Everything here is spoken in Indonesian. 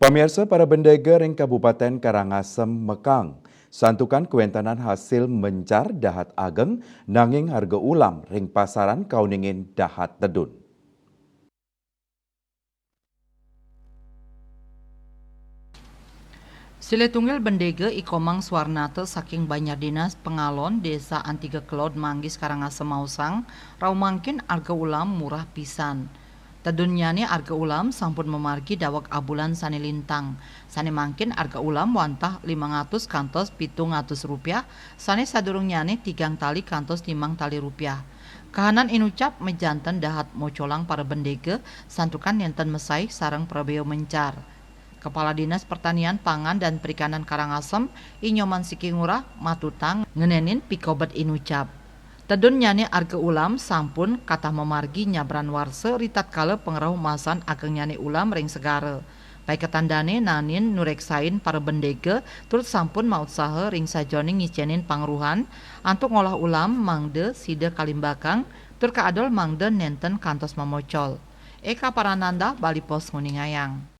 Pamirsa para bendega ring Kabupaten Karangasem Mekang. Santukan kuentanan hasil mencar dahat ageng nanging harga ulam ring pasaran kauningin dahat tedun. Sile tunggal bendege ikomang Swarnate saking Banjar Dinas Pengalon Desa Antiga Kelod Manggis Karangasem Mausang rau mangkin arga ulam murah pisan. Tedunnyane arga ulam sampun memargi dawak abulan sane lintang. Sane mangkin arga ulam wantah 500 kantos 700 rupiah, sane sadurungnyane 3 tali kantos 5 tali rupiah. Kahanan inucap mejanten dahat mocolang para bendege santukan yenten mesai sarang prabeo mencar. Kepala Dinas Pertanian Pangan dan Perikanan Karangasem, Inyoman Sikingurah, matutang ngenenin pikobet inucap. Tedun nyane arga ulam sampun kata memargi nyabran warse ritat kala pengerau masan ageng nyane ulam ring segara. Baik ketandane nanin nureksain para bendege turut sampun maut saha ring sajoni ngicenin pangruhan antuk ngolah ulam mangde sida kalimbakang tur kaadol mangde nenten kantos mamocol. Eka Parananda Bali Pos Nguningayang.